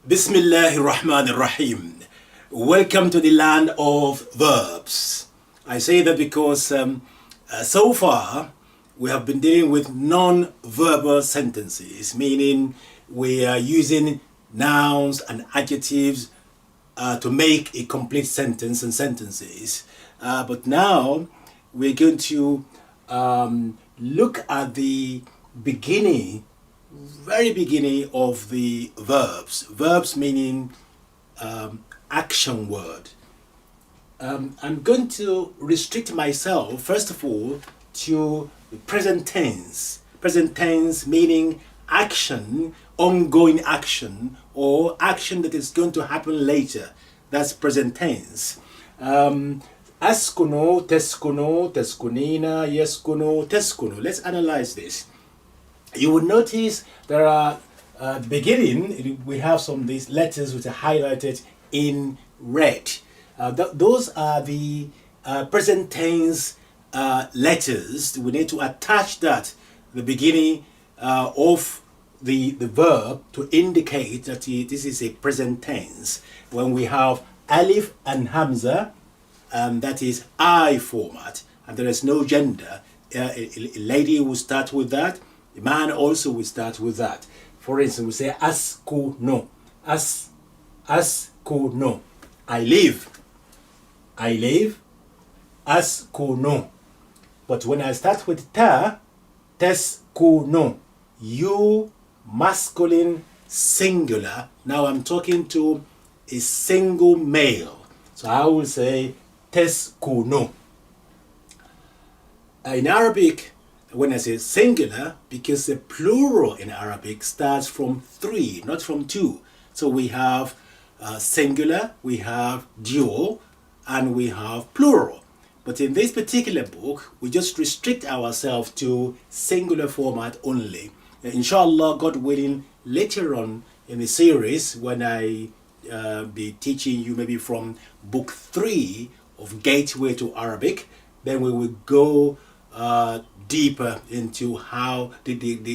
Bismillahir Rahmanir Rahim. Welcome to the land of verbs. I say that because so far we have been dealing with non-verbal sentences, meaning we are using nouns and adjectives to make a complete sentence and sentences. But now we're going to look at the beginning, very beginning of the verbs. Verbs meaning action word. I'm going to restrict myself, first of all, to the present tense. Present tense meaning action, ongoing action, or action that is going to happen later. That's present tense. Askuno, teskuno, teskunina, yeskuno, teskuno. Let's analyze this. You will notice there are at the beginning we have some of these letters which are highlighted in red. Those are the present tense letters. We need to attach that at the beginning of the verb to indicate that this is a present tense. When we have alif and hamza, that is I format, and there is no gender. A lady will start with that. The man also will start with that. For instance, we say askuno, askuno. I live, askuno. But when I start with ta, teskuno, you masculine singular. Now I'm talking to a single male, so I will say teskuno. In Arabic, when I say singular, because the plural in Arabic starts from 3, not from 2. So we have singular, we have dual, and we have plural. But in this particular book, we just restrict ourselves to singular format only. Inshallah, God willing, later on in the series, when I be teaching you maybe from book 3 of Gateway to Arabic, then we will go deeper into how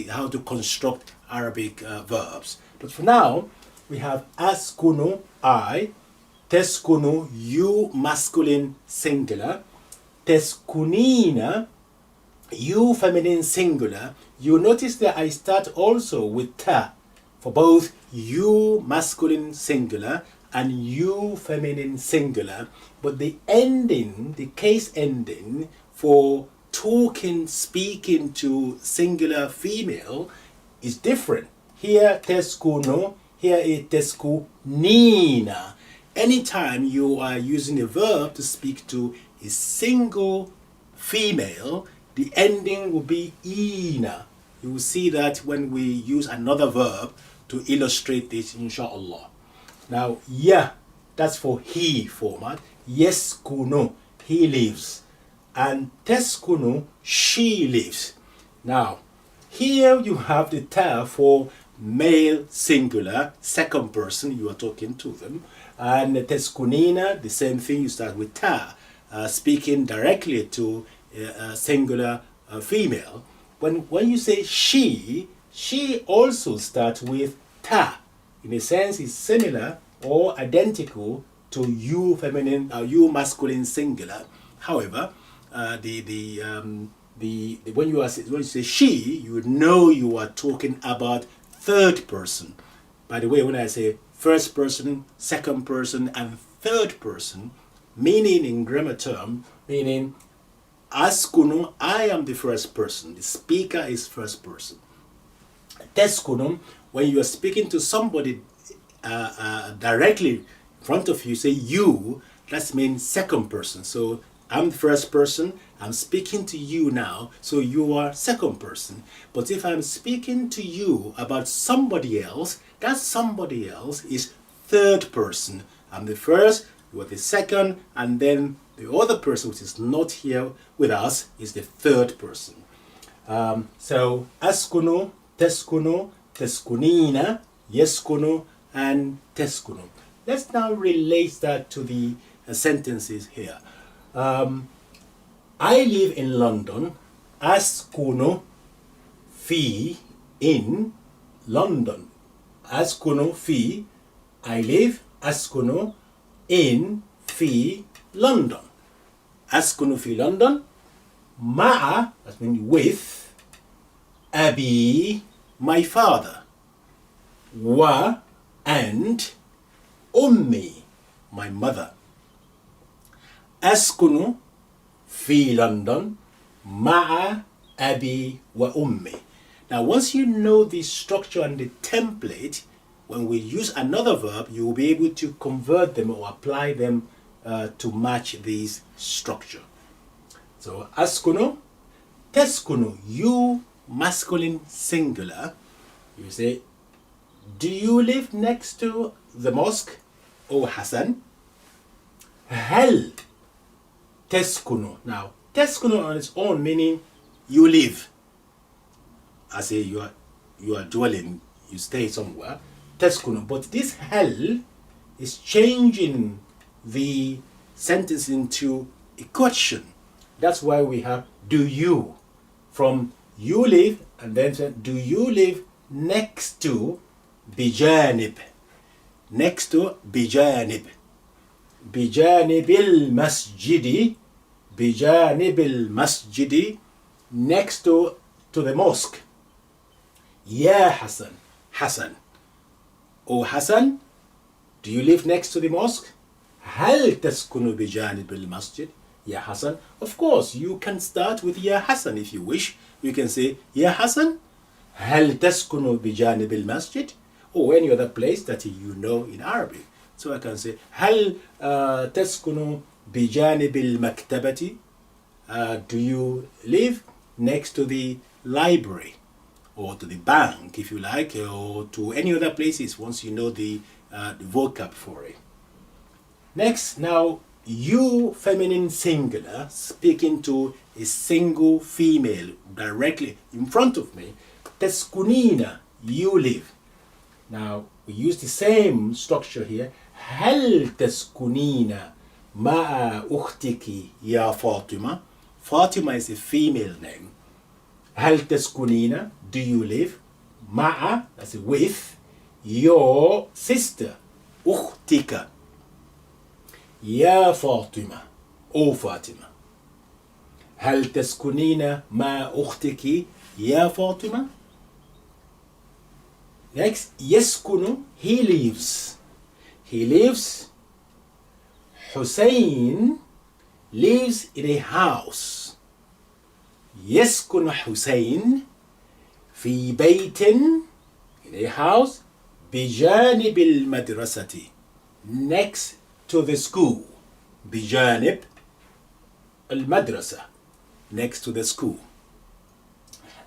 how to construct Arabic verbs. But for now, we have askunu, I, teskunu, you masculine singular, teskunina, you feminine singular. You notice that I start also with ta for both you masculine singular and you feminine singular, but the ending, the case ending for talking, speaking to singular female is different. Here teskuno, here is teskunina. Anytime you are using a verb to speak to a single female, the ending will be ina. You will see that when we use another verb to illustrate this, inshallah. Now, yeah, that's for he format. Yes, kuno, he lives. And teskunu, she lives. Now, here you have the ta for male singular, second person, you are talking to them. And teskunina, the same thing, you start with ta, speaking directly to a singular female. When you say she also starts with ta. In a sense, it's similar or identical to you feminine, you masculine singular. However, when you say she, you know you are talking about third person. By the way, when I say first person, second person, and third person, meaning in grammar term, meaning askunu, I am the first person. The speaker is first person. Teskunum, when you are speaking to somebody directly in front of you, say you, that means second person. So I'm the first person, I'm speaking to you now, so you are second person. But if I'm speaking to you about somebody else, that somebody else is third person. I'm the first, you are the second, and then the other person, which is not here with us, is the third person. So askuno, teskuno, teskunina, yeskuno, and teskuno. Let's now relate that to the sentences here. I live in London. Askuno fi in London. Askuno fi I live أسكن in في London. أسكن في London مع, that means with, أبي, my father, و and أمي, my mother. أسكن في London مع أبي وأمي. Now once you know the structure and the template, when we use another verb, you will be able to convert them or apply them to match this structure. So أسكن, تسكن, you masculine singular, you say, do you live next to the mosque, O Hassan? هل تسكن. Now تسكن on its own meaning you live. I say you are dwelling, you stay somewhere. تسكن. But this هل is changing the sentence into a question. That's why we have do you, from you live, and then say, do you live next to بجانب, next to بجانب, بجانب المسجد, بجانب المسجد, next to the mosque. يا حسن, Hassan, oh Hassan, do you live next to the mosque? هل تسكن بجانب المسجد يا حسن? Of course, you can start with يا حسن if you wish. You can say يا حسن هل تسكن بجانب المسجد, or any other place that you know in Arabic. So I can say هل تسكن بجانب المكتبة? Do you live next to the library or to the bank if you like, or to any other places once you know the vocab for it. Next, now you feminine singular speaking to a single female directly in front of me. تسكنين, you live. Now we use the same structure here. هل تسكنين مع أختك يا فاطمة? Fatima is a female name. هل تسكنين, do you live, مع, that's with, your sister, أختك, يا فاطمة, O Fatima. هل تسكنين مع أختك يا فاطمة? Next, يسكن, he lives. He lives. Hussein lives in a house. يسكن حسين في بيت, in a house, بجانب المدرسة, next to the school. بجانب المدرسة, next to the school.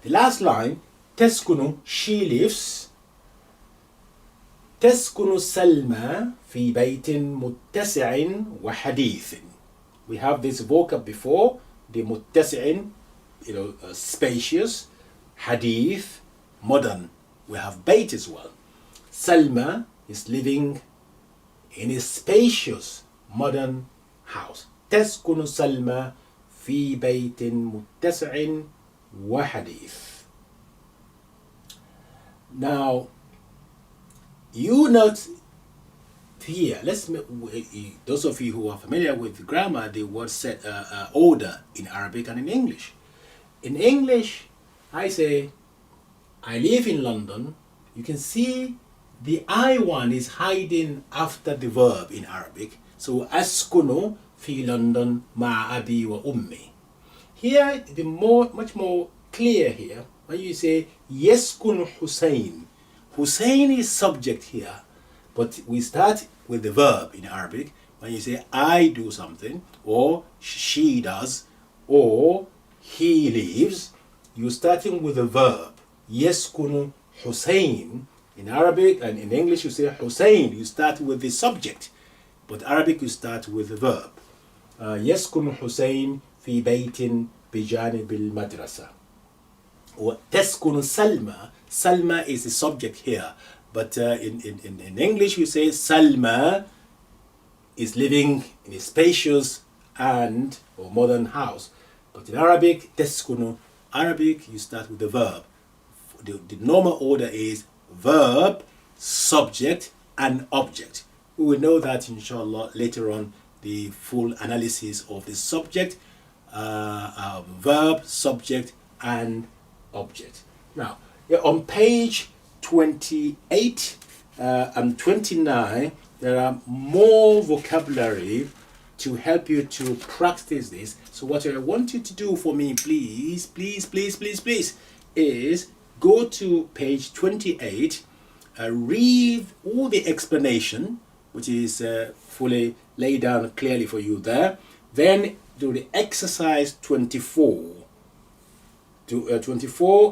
The last line, تسكن, she lives. تسكن سلمى في بيت متسع وحديث. We have this vocab before, the متسع, spacious, hadith, modern. We have bait as well. Salma is living in a spacious, modern house. تسكن سلمى في بيت متسع وحديث. Now, you note here, those of you who are familiar with grammar, the word set order in Arabic and in English. In English, I say, I live in London. You can see the I1 is hiding after the verb in Arabic. So, أسكن في لندن مع أبي وأمي. Here, much more clear here, when you say, يسكن حسين. Hussein is subject here, but we start with the verb in Arabic. When you say I do something, or she does, or he lives, you're starting with the verb. يسكن Hussein. In Arabic and in English you say Hussein, you start with the subject. But Arabic you start with the verb. يسكن حسين في بيت بجانب المدرسة. وتسكن سلمى. Salma is the subject here, but in English we say Salma is living in a spacious and or modern house. But in Arabic, تسكن, Arabic you start with the verb. The normal order is verb, subject, and object. We will know that inshallah later on, the full analysis of the subject, verb, subject and object. Now, on page 28 and 29, there are more vocabulary to help you to practice this. So what I want you to do for me, please, is go to page 28, read all the explanation, which is fully laid down clearly for you there. Then do the exercise 24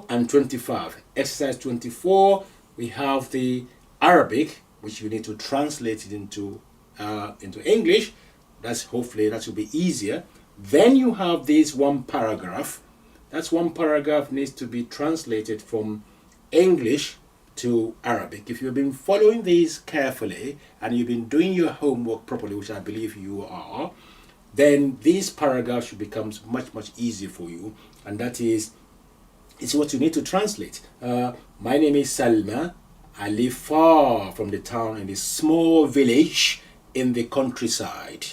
and 25. Exercise 24, we have the Arabic, which you need to translate it into English. Hopefully that will be easier. Then you have this one paragraph. That's one paragraph needs to be translated from English to Arabic. If you've been following these carefully and you've been doing your homework properly, which I believe you are, then this paragraph should become much easier for you. And that is, it's what you need to translate. My name is Salma. I live far from the town in a small village in the countryside.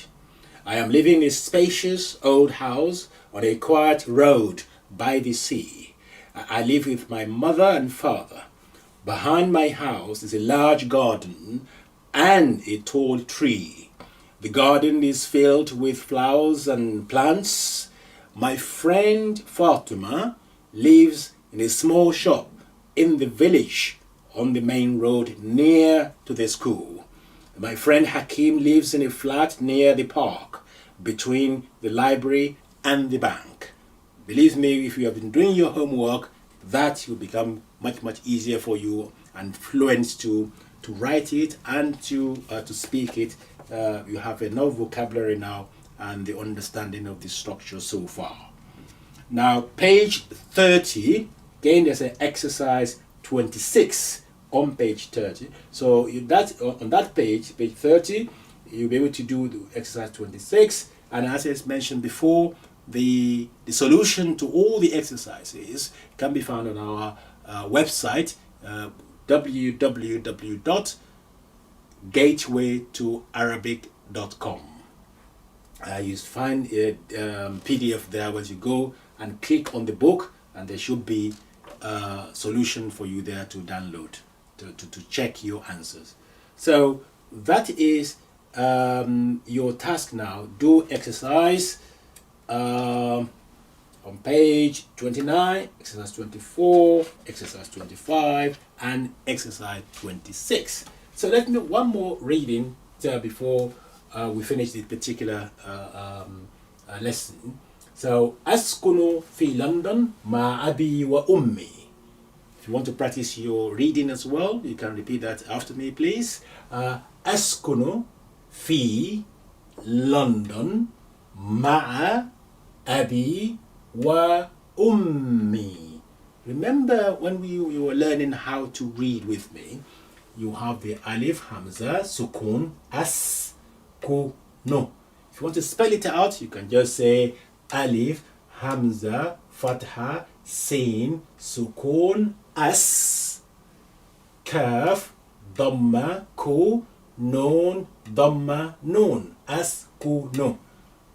I am living in a spacious old house on a quiet road by the sea. I live with my mother and father. Behind my house is a large garden and a tall tree. The garden is filled with flowers and plants. My friend Fatima lives in a small shop in the village on the main road near to the school. My friend Hakim lives in a flat near the park between the library and the bank. Believe me, if you have been doing your homework, that will become much easier for you and fluent to write it and to speak it. You have enough vocabulary now and the understanding of the structure so far. Now, page 30, again, there's an exercise 26 on page 30. So on that page 30, you'll be able to do the exercise 26. And as I mentioned before, the solution to all the exercises can be found on our website, www.gatewaytoarabic.com. You find a PDF there when you go and click on the book, and there should be a solution for you there to download to check your answers. So that is your task now. Do exercise on page 29, exercise 24, exercise 25, and exercise 26. So let me one more reading before we finish this particular lesson. So, أسكن في لندن مع أبي وأمي. If you want to practice your reading as well, you can repeat that after me, please. أسكن في لندن مع أبي وأمي. Remember when we were learning how to read with me, you have the alif, hamza, sukun, as, ku, no. If you want to spell it out, you can just say alif, hamza, fatha, sin, sukun, as, kaf, dhamma, ku, nun, dhamma, nun, as, ku, no.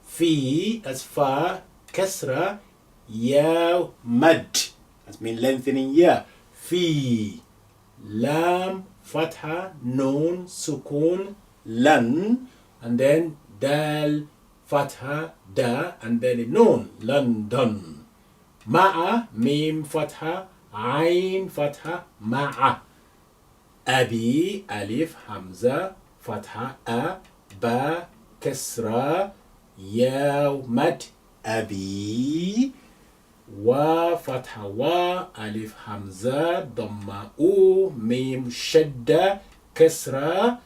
Fi, as fa, kasra, ya, mad. That means lengthening ya. Fi, lam, fatha, nun, sukun, lan, and then dal, fatha, da, and then a nun, London. Ma'a, mim, fatha, ain, fatha, ma'a. Abi, alif, hamza, fatha, a, ba, kasra, ya, mad, abi. Wa, fatha, wa, alif, hamza, dhamma, u, mim, shadda, kasra,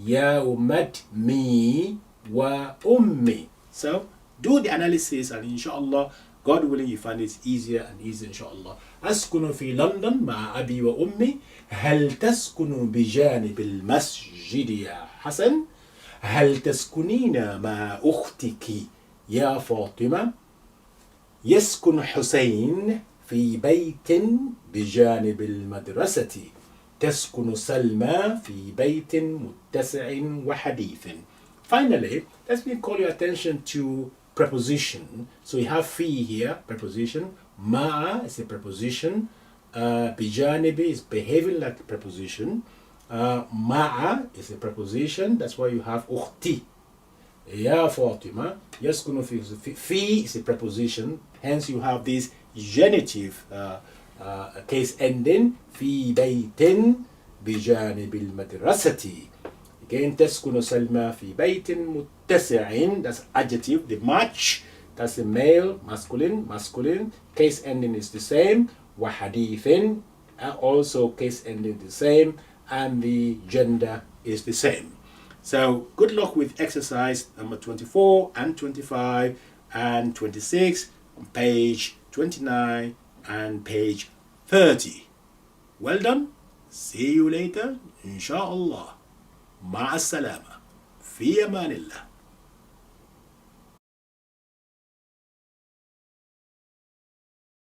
ya, mad, mi, wa, ummi. So do the analysis, and inshallah, God willing, you find it easier and easier inshallah. أسكن في لندن مع أبي وأمي. هل تسكن بجانب المسجد يا حسن؟ هل تسكنين مع أختك يا فاطمة؟ يسكن حسين في بيت بجانب المدرسة. تسكن سلمى في بيت متسع وحديث. Finally, let me call your attention to preposition. So we have في here, preposition. مع is a preposition. بجانبي is behaving like a preposition. مع is a preposition. That's why you have أختي. يا فاطمة يسكن في is a preposition. Hence you have this genitive case ending في بيت بجانب المدرسة. Again, تسكن سلمى في بيت متسع. That's adjective. The much, that's the male, masculine. Case ending is the same. وحديث, also case ending the same. And the gender is the same. So good luck with exercise number 24 and 25 and 26 on page 29 and page 30. Well done. See you later. Inshallah. مع السلامة. في أمان الله.